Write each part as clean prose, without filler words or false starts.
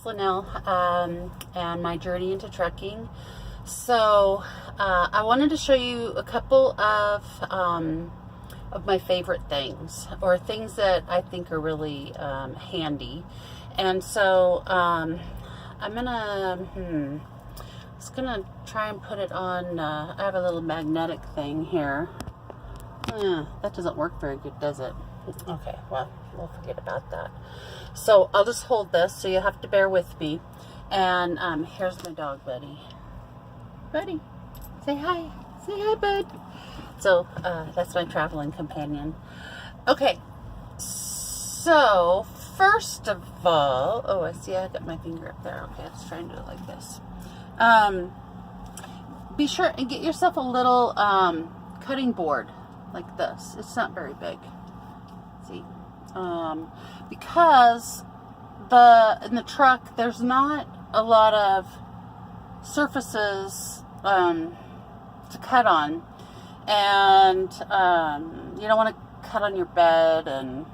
Linnell, and my journey into trekking. So I wanted to show you a couple of my favorite things, or things that I think are really handy. And so I'm just gonna try and put it on. I have a little magnetic thing here. That doesn't work very good, does it? Okay, well, we'll forget about that. So I'll just hold this, so you'll have to bear with me. And here's my dog, Buddy. Buddy, say hi. Say hi, bud. So that's my traveling companion. Okay, so first of all, oh, I see I got my finger up there. Okay, let's try and do it like this. Be sure and get yourself a little cutting board like this. It's not very big. See, because in the truck there's not a lot of surfaces to cut on, and you don't want to cut on your bed. And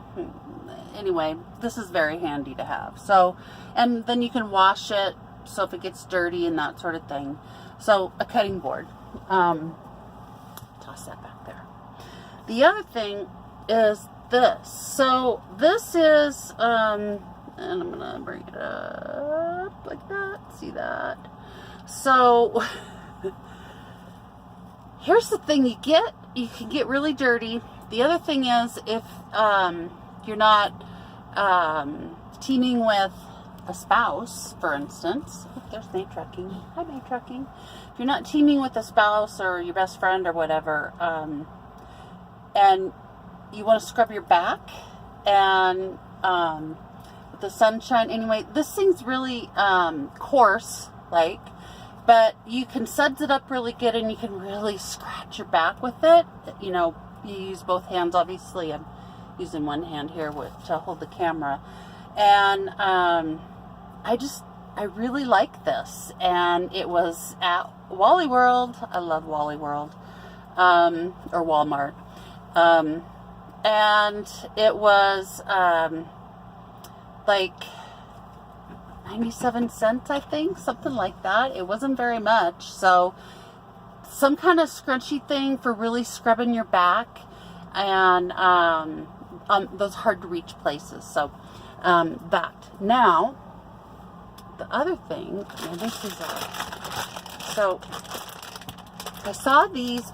anyway, this is very handy to have. So, and then you can wash it, so if it gets dirty and that sort of thing. So a cutting board. Toss that back there. The other thing is this. So this is, and I'm gonna bring it up like that. See that? So here's the thing: you can get really dirty. The other thing is, if you're not teaming with a spouse, for instance. Oh, there's May Trucking. Hi, May Trucking. If you're not teaming with a spouse or your best friend or whatever, and you want to scrub your back, and with the sunshine, anyway, this thing's really coarse, but you can suds it up really good, and you can really scratch your back with it. You know, you use both hands. Obviously, I'm using one hand here to hold the camera, and I really like this. And it was at Wally World. I love Wally World, or Walmart. And it was like 97 cents, I think, something like that. It wasn't very much. So some kind of scrunchy thing for really scrubbing your back and those hard to reach places. So that. Now, the other thing, and this is so I saw these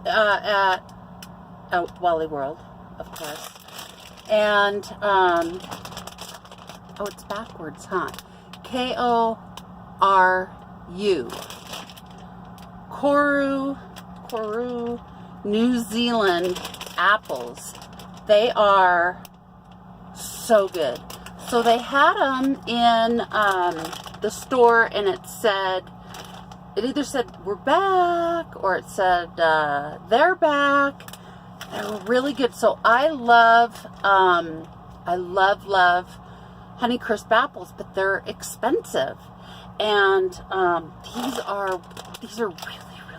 at Wally World, of course, and oh, it's backwards, huh? Koru, Koru, New Zealand apples. They are so good. So they had them in the store, and it either said we're back, or it said they're back. They were really good. So I love Honeycrisp apples, but they're expensive, and these are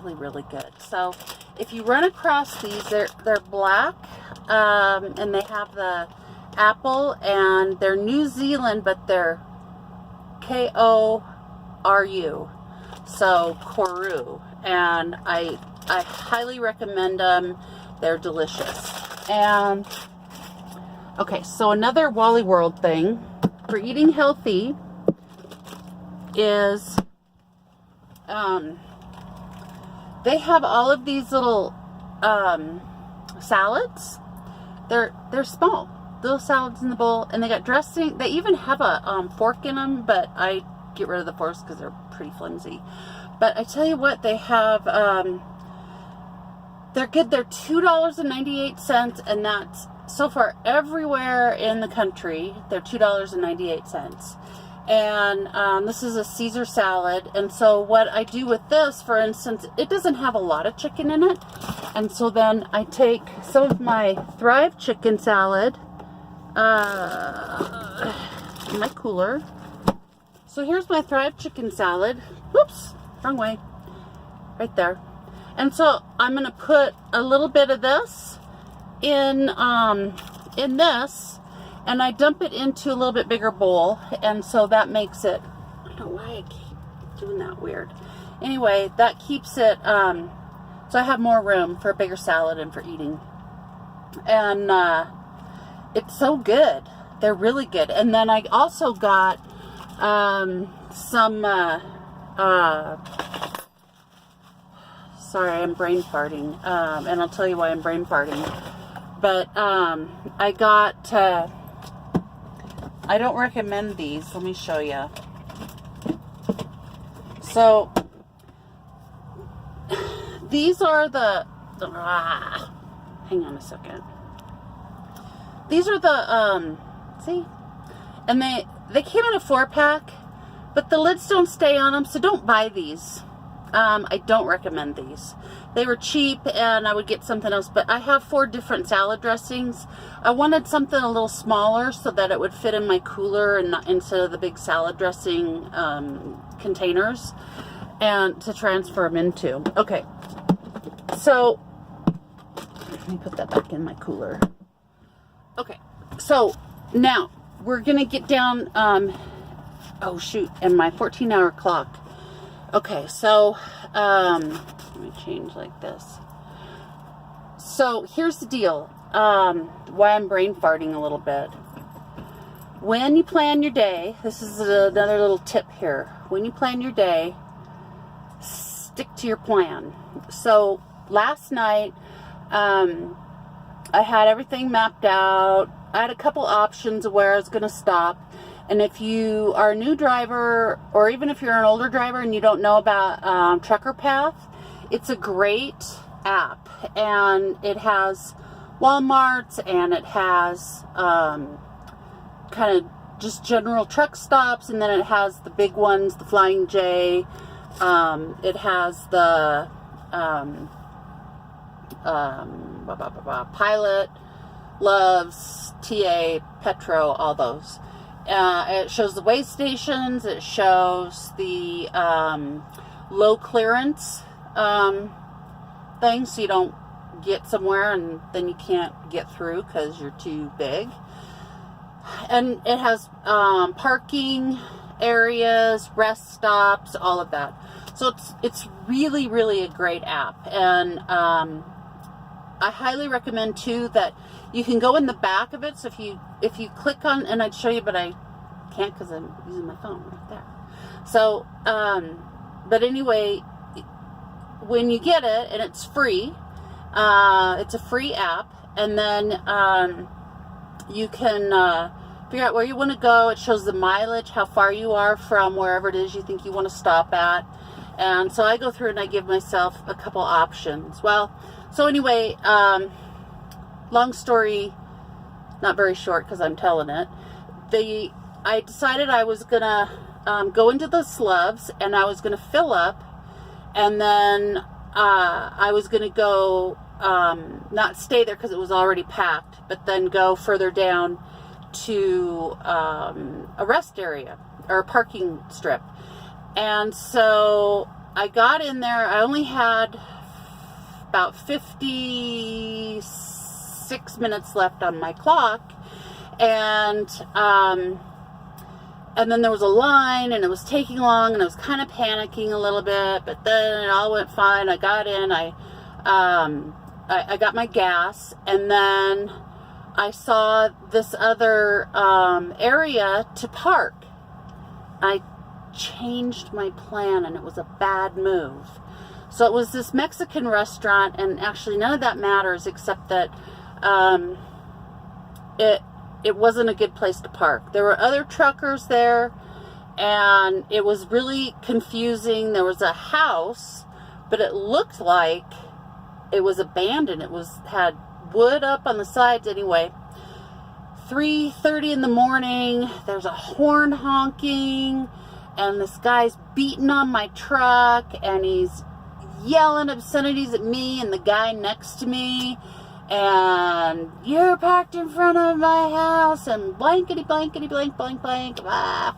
really good. So if you run across these, they're black, and they have the apple, and they're New Zealand, but they're Koru, so Koru, and I highly recommend them. They're delicious. And okay, so another Wally World thing for eating healthy is they have all of these little salads. They're small little salads in the bowl, and they got dressing. They even have a fork in them, but I get rid of the forks because they're pretty flimsy. But I tell you what, they have they're good. They're $2.98, and that's so far everywhere in the country. They're $2.98, and this is a Caesar salad. And so what I do with this, for instance, it doesn't have a lot of chicken in it, and so then I take some of my Thrive chicken salad in my cooler. So here's my Thrive chicken salad. Whoops, wrong way. Right there. And so I'm going to put a little bit of this in this, and I dump it into a little bit bigger bowl, and so that makes it, I don't know why I keep doing that weird. Anyway, that keeps it, so I have more room for a bigger salad and for eating. And it's so good. They're really good. And then I also got some, sorry, I'm brain farting, and I'll tell you why I'm brain farting. But I got, I don't recommend these. Let me show you. So, these are the hang on a second. These are the, see? And they came in a 4-pack, but the lids don't stay on them, so don't buy these. I don't recommend these. They were cheap, and I would get something else, but I have 4 different salad dressings. I wanted something a little smaller so that it would fit in my cooler and not, instead of the big salad dressing containers, and to transfer them into. Okay, so let me put that back in my cooler. Okay, so now we're gonna get down, oh shoot, and my 14-hour clock. Okay, so let me change like this. So here's the deal, why I'm brain farting a little bit. When you plan your day, this is another little tip here. When you plan your day, stick to your plan. So last night, I had everything mapped out. I had a couple options of where I was going to stop. And if you are a new driver, or even if you're an older driver and you don't know about Trucker Path, it's a great app. And it has Walmarts, and it has kind of just general truck stops, and then it has the big ones, the Flying J. It has the Pilot, Loves, TA, Petro, all those. It shows the way stations. It shows the low clearance thing, so you don't get somewhere and then you can't get through because you're too big. And it has parking areas, rest stops, all of that. So it's really, really a great app. And I highly recommend too that you can go in the back of it. So if you click on, and I'd show you, but I can't because I'm using my phone right there. So, but anyway, when you get it, and it's free, it's a free app, and then you can figure out where you want to go. It shows the mileage, how far you are from wherever it is you think you want to stop at. And so I go through and I give myself a couple options. Well, so anyway, long story, not very short because I'm telling it. I decided I was going to go into the Loves, and I was going to fill up, and then I was going to go, not stay there because it was already packed, but then go further down to a rest area or a parking strip. And so I got in there. I only had about 56 minutes left on my clock, and then there was a line, and it was taking long, and I was kind of panicking a little bit, but then it all went fine. I got in, I got my gas, and then I saw this other area to park. I changed my plan, and it was a bad move. So it was this Mexican restaurant, and actually none of that matters except that it wasn't a good place to park. There were other truckers there, and it was really confusing. There was a house, but it looked like it was abandoned. It had wood up on the sides. Anyway, 3:30 in the morning, there's a horn honking, and this guy's beating on my truck, and he's yelling obscenities at me and the guy next to me, and you're parked in front of my house, and blankety blankety blank blank blank. Ah.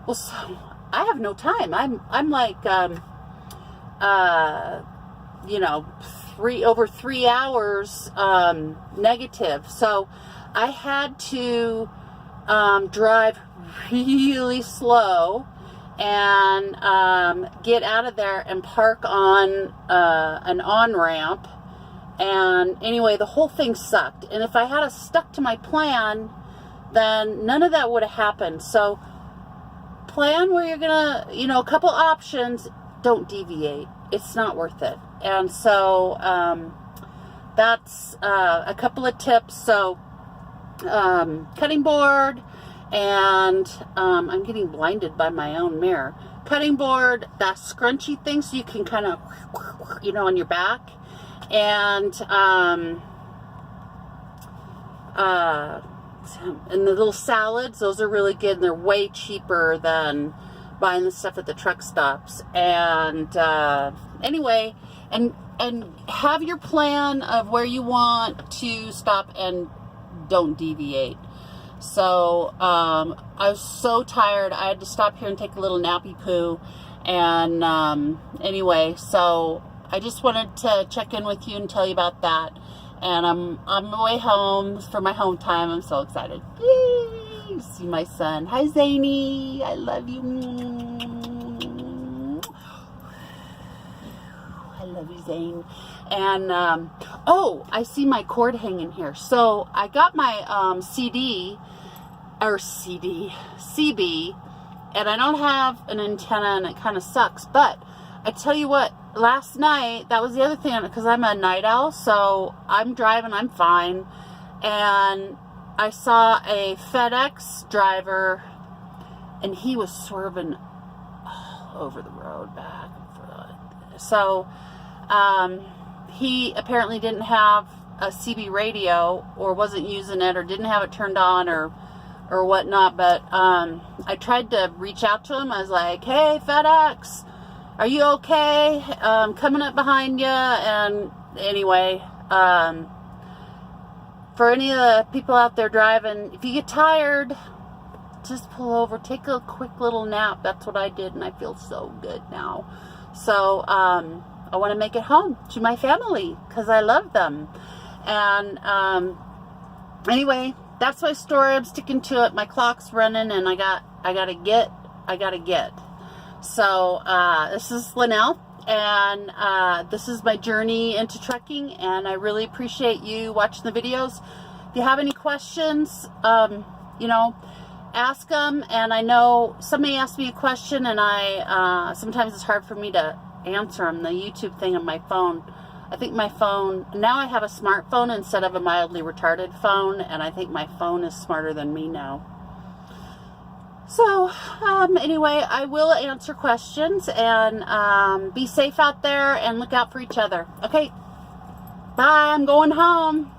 Well, so I have no time. I'm like over 3 hours negative. So I had to drive really slow and get out of there and park on an on-ramp. And anyway, the whole thing sucked. And if I had stuck to my plan, then none of that would have happened. So plan where you're gonna, a couple options, don't deviate. It's not worth it. And so that's a couple of tips. So cutting board, and I'm getting blinded by my own mirror. Cutting board, that scrunchy thing, so you can kind of, on your back. And the little salads, those are really good, and they're way cheaper than buying the stuff at the truck stops. And anyway, and have your plan of where you want to stop and don't deviate. So I was so tired, I had to stop here and take a little nappy poo. And anyway, so I just wanted to check in with you and tell you about that. And I'm on my way home for my home time. I'm so excited. Yay! See my son. Hi, Zany. I love you. I love you, Zane. And, oh, I see my cord hanging here. So I got my CB, and I don't have an antenna, and it kind of sucks. But I tell you what, last night, that was the other thing, because I'm a night owl, so I'm driving, I'm fine, and I saw a FedEx driver, and he was swerving all over the road, back and forth. So he apparently didn't have a CB radio, or wasn't using it, or didn't have it turned on, or whatnot. But I tried to reach out to him. I was like, hey, FedEx, are you okay? Coming up behind you. And anyway, for any of the people out there driving, if you get tired, just pull over, take a quick little nap. That's what I did, and I feel so good now. So I want to make it home to my family, because I love them. And anyway, that's my story. I'm sticking to it. My clock's running, and I gotta get. So this is Linnell, and this is my journey into trucking, and I really appreciate you watching the videos. If you have any questions, ask them. And I know somebody asked me a question, and I sometimes it's hard for me to answer them. The YouTube thing on my phone, I think my phone, now I have a smartphone instead of a mildly retarded phone, and I think my phone is smarter than me now. So, anyway, I will answer questions, and be safe out there, and look out for each other. Okay, bye, I'm going home.